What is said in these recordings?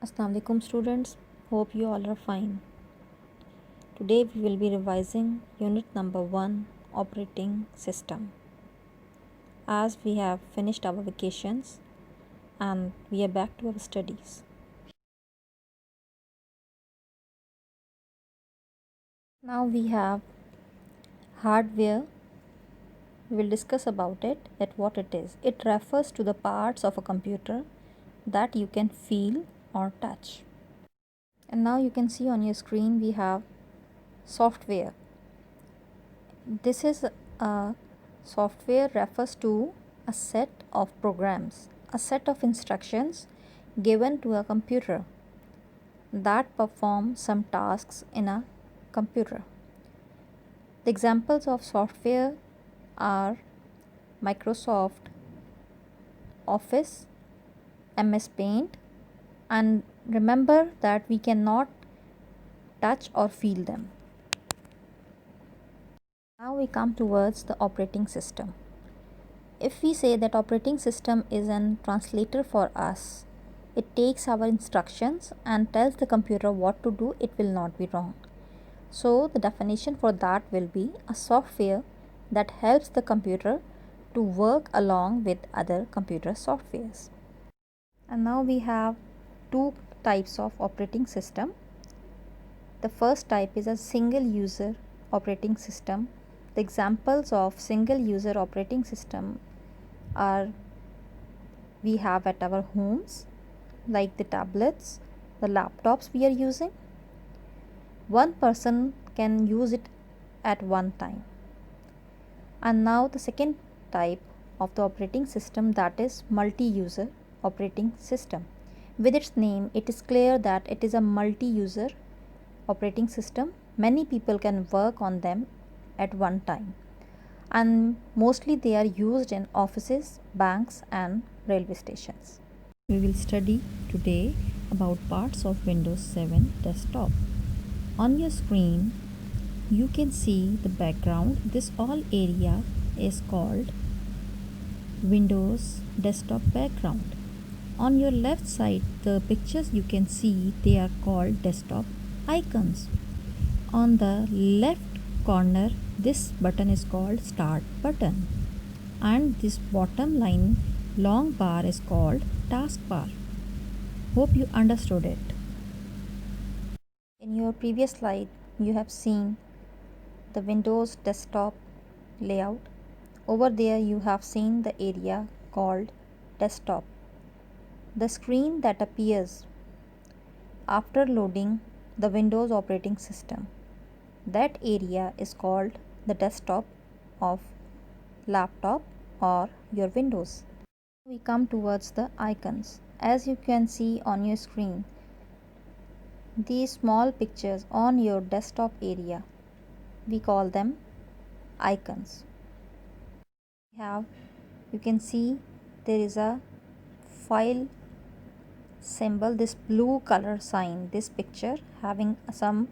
Assalamu alaikum students, hope you all are fine. Today we will be revising unit number 1 operating system. As we have finished our vacations and we are back to our studies. Now we have hardware. We will discuss about it, that what it is. It refers to the parts of a computer that you can feel or touch. And now you can see on your screen we have software. This is a software refers to a set of programs, a set of instructions given to a computer that perform some tasks in a computer. The examples of software are Microsoft Office, MS Paint, and remember that we cannot touch or feel them. Now we come towards the operating system. If we say that operating system is an translator for us, it takes our instructions and tells the computer what to do, it will not be wrong. So the definition for that will be a software that helps the computer to work along with other computer softwares. And now we have two types of operating system. The first type is a single user operating system. The examples of single user operating system are we have at our homes, like the tablets, the laptops we are using. One person can use it at one time. And now the second type of the operating system, that is multi-user operating system. With its name, it is clear that it is a multi-user operating system. Many people can work on them at one time, and mostly they are used in offices, banks and railway stations. We will study today about parts of Windows 7 desktop. On your screen you can see the background. This all area is called Windows desktop background. On your left side the pictures you can see, they are called desktop icons. On the left corner this button is called start button, and this bottom line long bar is called taskbar. Hope you understood it. In your previous slide you have seen the Windows desktop layout. Over there you have seen the area called desktop. The screen that appears after loading the Windows operating system, that area is called the desktop of laptop or your Windows. We come towards the icons. As you can see on your screen, these small pictures on your desktop area, we call them icons. You can see there is a file symbol, this blue color sign, this picture having some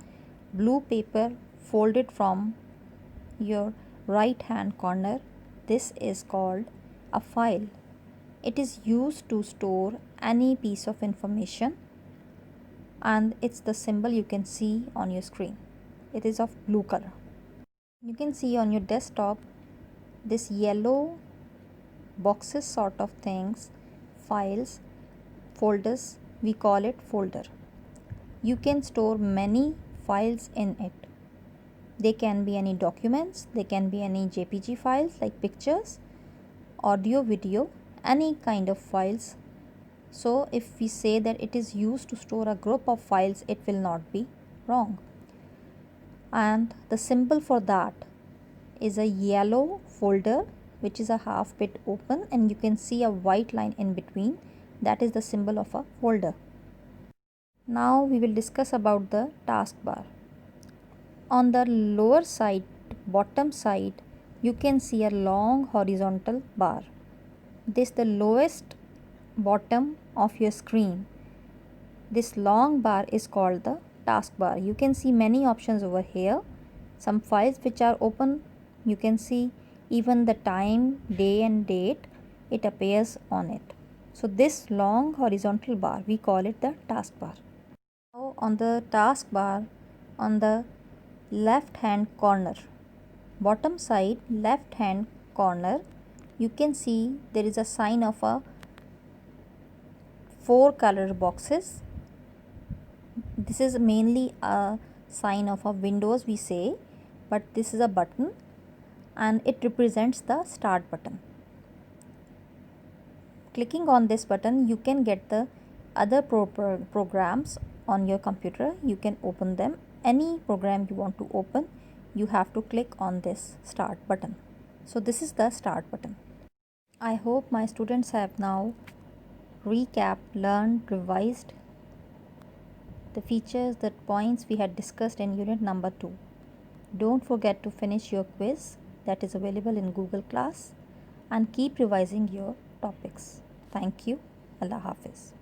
blue paper folded from your right hand corner. This is called a file. It is used to store any piece of information, and it's the symbol you can see on your screen. It is of blue color. You can see on your desktop this yellow boxes sort of things, files, folders, we call it folder. You can store many files in it. They can be any documents, they can be any JPG files like pictures, audio, video, any kind of files. So if we say that it is used to store a group of files, it will not be wrong. And the symbol for that is a yellow folder which is a half bit open, and you can see a white line in between. That is the symbol of a folder. Now we will discuss about the taskbar. On the lower side, bottom side, you can see a long horizontal bar. This the lowest bottom of your screen. This long bar is called the taskbar. You can see many options over here. Some files which are open, you can see even the time, day and date, it appears on it. So this long horizontal bar, we call it the taskbar. Now on the taskbar, on the left hand corner, bottom side left hand corner, you can see there is a sign of a 4 color boxes. This is mainly a sign of a Windows, we say, but this is a button and it represents the start button. Clicking on this button, you can get the other programs on your computer. You can open them. Any program you want to open, you have to click on this start button. So this is the start button. I hope my students have now recapped, learned, revised the features, the points we had discussed in unit number 2. Don't forget to finish your quiz that is available in Google Class and keep revising your topics. Thank you. Allah Hafiz.